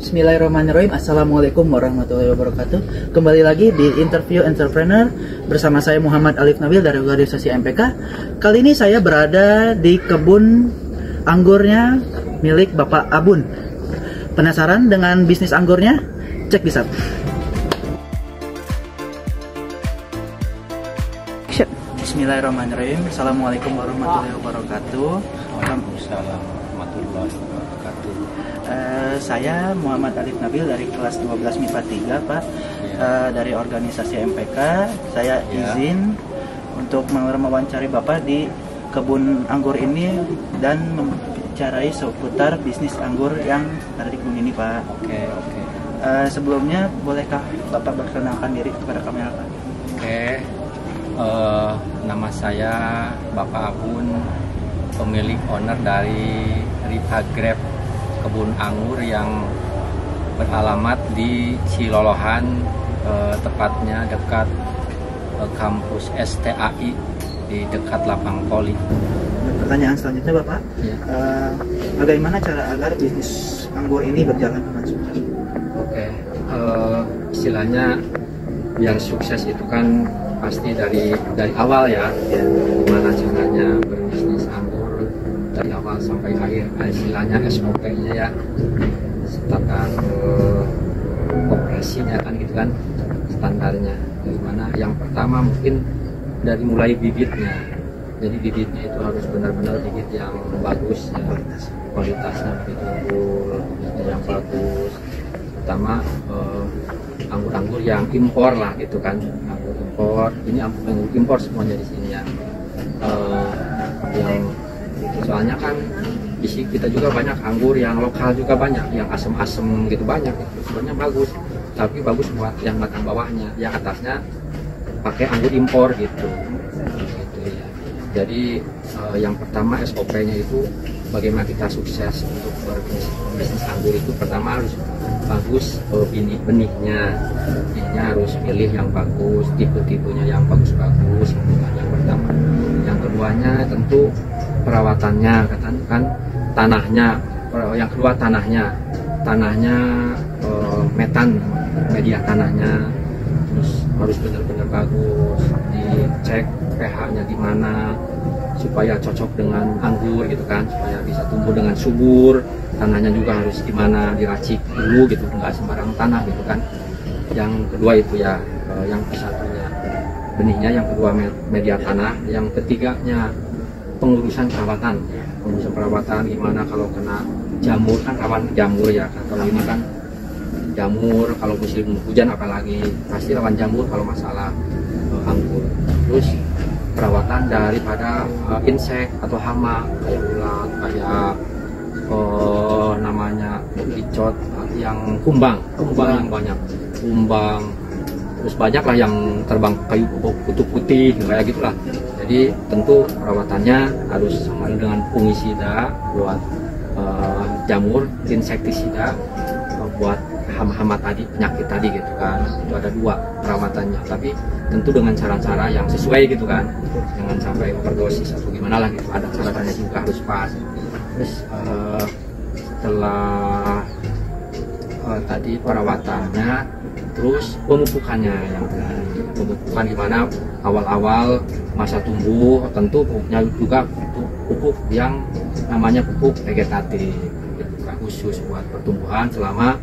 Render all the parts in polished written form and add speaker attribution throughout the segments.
Speaker 1: Bismillahirrahmanirrahim. Assalamualaikum warahmatullahi wabarakatuh. Kembali lagi di Interview Entrepreneur bersama saya Muhammad Alif Nabil dari organisasi MPK. Kali ini saya berada di kebun anggurnya milik Bapak Abun. Penasaran dengan bisnis anggurnya? Cek di sana. Bismillahirrahmanirrahim. Assalamualaikum warahmatullahi wabarakatuh.
Speaker 2: Waalaikumsalam warahmatullahi wabarakatuh.
Speaker 1: Saya Muhammad Alif Nabil dari kelas 12 MIPA 3, Pak. Dari organisasi MPK. Saya izin untuk mewawancari Bapak di kebun anggur ini dan membicarain seputar bisnis anggur yang ada di kebun ini, Pak.
Speaker 2: Oke.
Speaker 1: Sebelumnya, bolehkah Bapak perkenalkan diri kepada kamera, Pak?
Speaker 2: Oke. Nama saya Bapak Abun, pemilik owner dari Riva Grape Kebun Anggur yang beralamat di Cilolohan, tepatnya dekat kampus STAI di dekat Lapang Poli.
Speaker 1: Pertanyaan selanjutnya, Bapak, bagaimana cara agar bisnis anggur ini berjalan dengan sukses?
Speaker 2: Oke, istilahnya biar sukses itu kan pasti dari awal ya. Gimana caranya berbisnis anggur dari awal sampai akhir, istilahnya SOP-nya ya, standar operasinya kan gitu kan, standarnya. Dari mana yang pertama mungkin dari mulai bibitnya. Jadi bibitnya itu harus benar-benar bibit yang bagus ya, kualitasnya betul, yang bagus. Pertama anggur-anggur yang impor lah gitu kan, anggur impor. Ini anggur impor semuanya di sini ya. Yang soalnya kan di sini kita juga banyak anggur yang lokal juga banyak, yang asem-asem gitu banyak. Itu sebenarnya bagus, tapi bagus buat yang batang bawahnya, yang atasnya pakai anggur impor gitu ya. Jadi yang pertama SOP-nya itu bagaimana kita sukses untuk berbisnis anggur itu pertama harus bagus benihnya harus pilih yang bagus, tipe-tipenya yang bagus-bagus yang pertama. Yang keduanya tentu perawatannya kan tanahnya. Yang kedua tanahnya media tanahnya terus harus benar-benar bagus, dicek pH-nya di mana supaya cocok dengan anggur gitu kan, supaya bisa tumbuh dengan subur. Tanahnya juga harus gimana, diracik dulu gitu, nggak sembarang tanah gitu kan. Yang kedua itu ya, yang kesatunya benihnya, yang kedua media tanah, yang ketiganya pengurusan perawatan gimana kalau kena jamur, kan rawan jamur ya kan. Kalau ini kan jamur, kalau musim hujan apalagi pasti rawan jamur kalau masalah anggur. Terus perawatan daripada insek atau hama kayak ulat, kayak namanya picot, yang kumbang yang banyak, terus banyak lah yang terbang kayu kutu putih kayak gitulah. Jadi tentu perawatannya harus sama dengan fungisida buat jamur, insektisida buat hama-hama tadi, penyakit tadi gitu kan. Itu ada dua perawatannya, tapi tentu dengan cara-cara yang sesuai gitu kan, jangan sampai overdosis atau gimana lah gitu. Ada cara-caranya juga harus pas. Terus setelah tadi perawatannya, terus pemupukannya yang benar. Pemupukan gimana awal-awal masa tumbuh, tentu pupuknya juga pupuk yang namanya pupuk vegetatif gitu kan, khusus buat pertumbuhan selama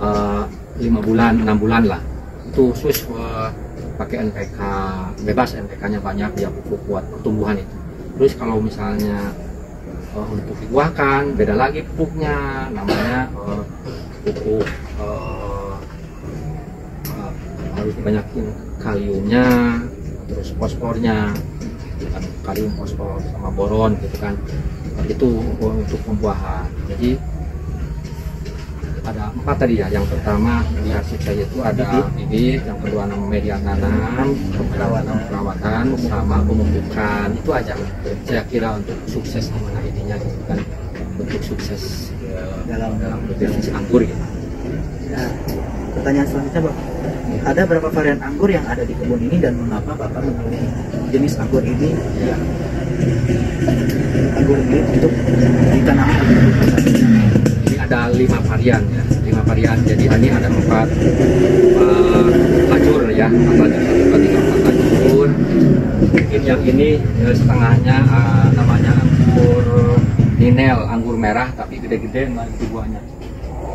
Speaker 2: 5 bulan 6 bulan lah. Itu khusus pakai NPK bebas, NPK-nya banyak ya, pupuk buat pertumbuhan itu. Terus kalau misalnya untuk dibuahkan beda lagi pupuknya, namanya pupuk harus dibanyakin kaliumnya, terus fosfornya, kalium, fosfor sama boron gitu kan. Itu untuk pembuahan. Jadi ada 4 tadi ya. Yang pertama di arsip saya itu ada bibit, yang kedua media tanam, perawatan sama pemupukan. Itu aja saya kira untuk sukses gimana ininya gitu kan, untuk sukses dalam berbisnis anggur gitu.
Speaker 1: Nah, pertanyaan selanjutnya, Bang, ada berapa varian anggur yang ada di kebun ini dan mengapa Bapak memilih jenis anggur ini untuk ditanam?
Speaker 2: Ini ada 5 varian ya, 5 varian. Jadi ini ada 4 lajur ya, 4 lajur, 1, 2, 3, 4 lajur. Mungkin yang ini setengahnya namanya anggur Ninel, anggur merah tapi gede-gede itu buahnya.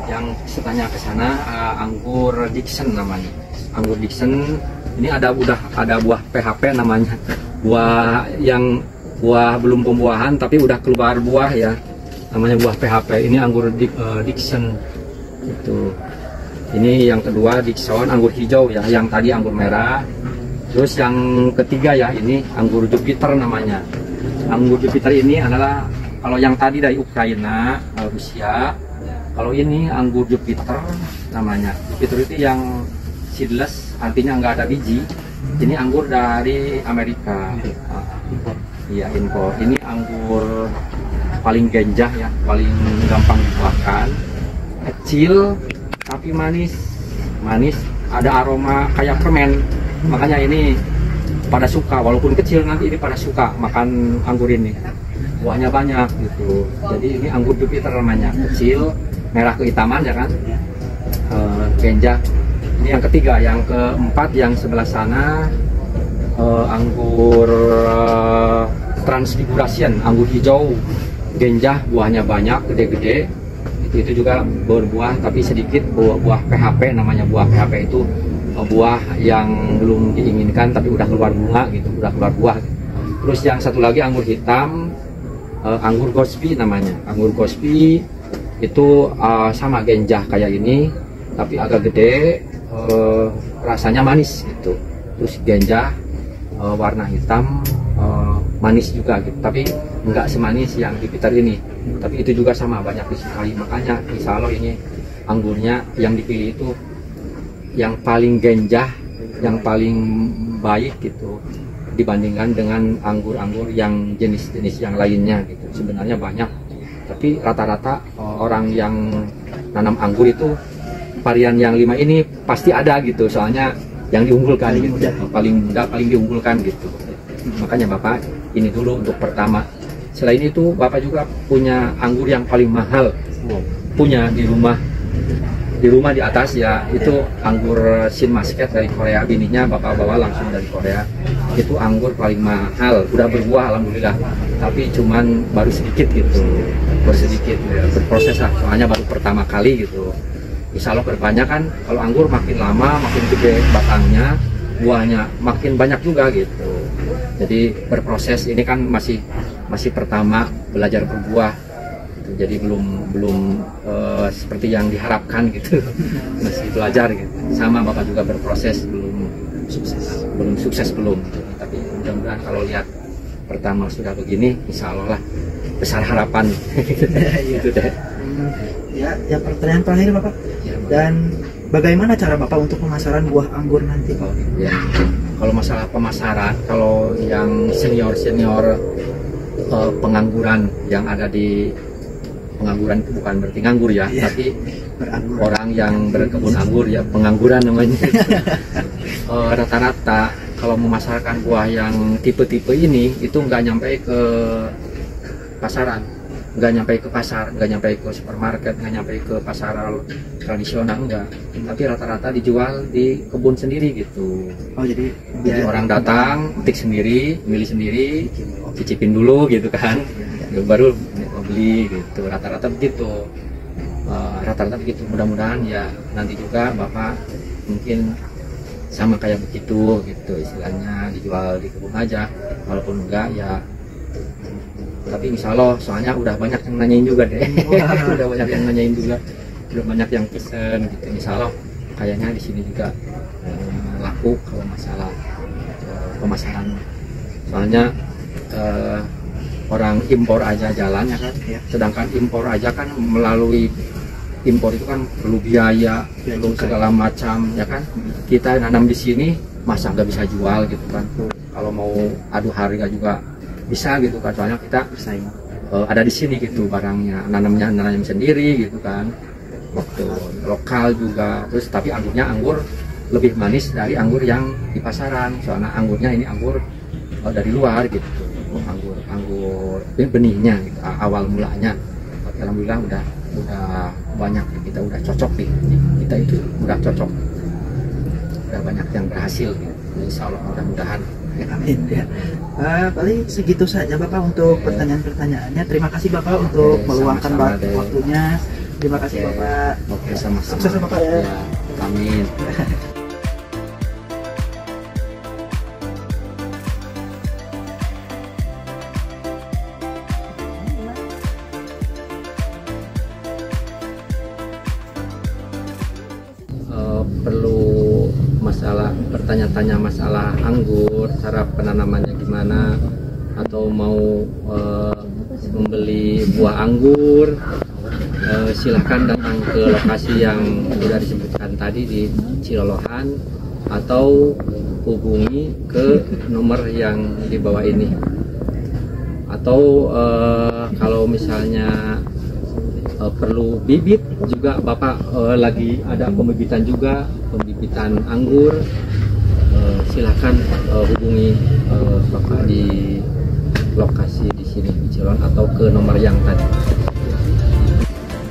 Speaker 2: Yang setengahnya ke sana anggur Dickson namanya. Anggur Dickson ini udah ada buah PHP namanya. Buah yang belum pembuahan tapi udah keluar buah ya. Namanya buah PHP. Ini anggur Dickson. Itu. Ini yang kedua Dickson, anggur hijau ya. Yang tadi anggur merah. Terus yang ketiga ya, ini anggur Jupiter namanya. Anggur Jupiter ini adalah, kalau yang tadi dari Ukraina, Rusia. Kalau ini anggur Jupiter namanya. Jupiter itu yang seedless, artinya nggak ada biji. Ini anggur dari Amerika. Iya, impor. Ini anggur paling genjah ya, paling gampang dibuahkan. Kecil tapi manis. Ada aroma kayak permen. Makanya ini pada suka, walaupun kecil nanti ini pada suka makan anggur ini. Buahnya banyak gitu. Jadi ini anggur Jupiter namanya, kecil, merah kehitaman ya kan. Genjah. Ini yang ketiga, yang keempat yang sebelah sana anggur Transfiguration, anggur hijau, genjah, buahnya banyak, gede-gede. Itu juga berbuah tapi sedikit, buah PHP namanya. Buah PHP itu buah yang belum diinginkan tapi udah keluar bunga gitu, udah keluar buah. Terus yang satu lagi anggur hitam, anggur Gospi namanya. Anggur Gospi itu sama genjah kayak ini tapi agak gede, rasanya manis gitu. Terus genjah, warna hitam, manis juga gitu, tapi enggak semanis yang di Jupiter ini. Tapi itu juga sama, banyak disukai. Makanya insya Allah ini anggurnya yang dipilih itu yang paling genjah, yang paling baik gitu, dibandingkan dengan anggur-anggur yang jenis-jenis yang lainnya gitu. Sebenarnya banyak, tapi rata-rata orang yang nanam anggur itu varian yang 5 ini pasti ada gitu, soalnya yang diunggulkan gitu, paling mudah, paling diunggulkan gitu. Makanya Bapak ini dulu untuk pertama. Selain itu Bapak juga punya anggur yang paling mahal, punya di rumah. Di rumah di atas ya, itu anggur Shin Muscat dari Korea. Bininya Bapak bawa langsung dari Korea. Itu anggur paling mahal, udah berbuah alhamdulillah, tapi cuman baru sedikit gitu, berproses lah, soalnya baru pertama kali gitu. Insya Allah kedepannya kalau anggur makin lama makin gede batangnya, buahnya makin banyak juga gitu. Jadi berproses, ini kan masih pertama belajar berbuah. Jadi belum seperti yang diharapkan gitu. Masih belajar gitu. Sama Bapak juga berproses, belum sukses belum. Tapi mudah-mudahan kalau lihat pertama sudah begini, insya Allah lah, besar harapan. Gitu deh.
Speaker 1: Ya pertanyaan terakhir Bapak.
Speaker 2: Ya,
Speaker 1: dan bagaimana cara Bapak untuk pemasaran buah anggur nanti?
Speaker 2: Ya. Kalau masalah pemasaran, kalau yang senior pengangguran yang ada di pengangguran itu bukan berarti nganggur ya, tapi orang yang berkebun anggur ya, pengangguran namanya. Rata-rata kalau memasarkan buah yang tipe-tipe ini itu nggak nyampe ke pasaran, nggak nyampe ke pasar, nggak nyampe ke supermarket, nggak nyampe ke pasar tradisional, enggak. Tapi rata-rata dijual di kebun sendiri gitu.
Speaker 1: Oh jadi
Speaker 2: orang datang, petik sendiri, milih sendiri, cicipin dulu gitu kan, baru beli gitu. Rata-rata begitu. Mudah-mudahan ya nanti juga Bapak mungkin sama kayak begitu gitu, istilahnya dijual di kebun aja, walaupun enggak ya. Tapi insya Allah, soalnya udah banyak yang nanyain juga deh. Udah banyak yang nanyain juga, udah banyak yang pesen gitu. Insya Allah kayaknya di sini juga laku kalau masalah pemasaran. Soalnya orang impor aja jalannya kan, sedangkan impor aja kan, melalui impor itu kan perlu biaya, perlu segala macam ya kan. Kita nanam di sini masa nggak bisa jual gitu kan. Kalau mau adu harga juga bisa gitu kan, soalnya kita ada di sini gitu barangnya, nanam sendiri gitu kan, waktu lokal juga. Terus tapi anggur lebih manis dari anggur yang di pasaran, soalnya anggurnya ini anggur dari luar gitu, anggur benihnya gitu, awal mulanya. Tapi alhamdulillah udah udah banyak, kita udah cocok nih, kita itu udah cocok, udah banyak yang berhasil, insya Allah mudah-mudahan.
Speaker 1: Amin ya. Paling segitu saja Bapak untuk pertanyaan-pertanyaannya. Terima kasih Bapak untuk meluangkan waktunya. Terima kasih Bapak.
Speaker 2: Oke, sama-sama.
Speaker 1: Sukses Bapak ya.
Speaker 2: Amin. Perlu masalah bertanya-tanya masalah anggur, cara penanamannya gimana, atau mau membeli buah anggur, silahkan datang ke lokasi yang sudah disebutkan tadi di Cilolohan, atau hubungi ke nomor yang di bawah ini. Atau kalau misalnya perlu bibit juga, Bapak lagi ada pembibitan juga, pembibitan anggur, silahkan hubungi Bapak di lokasi di sini di Cilon atau ke nomor yang tadi.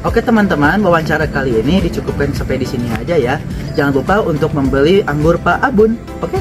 Speaker 1: Oke teman-teman, wawancara kali ini dicukupkan sampai di sini aja ya. Jangan lupa untuk membeli anggur Pak Abun. Oke?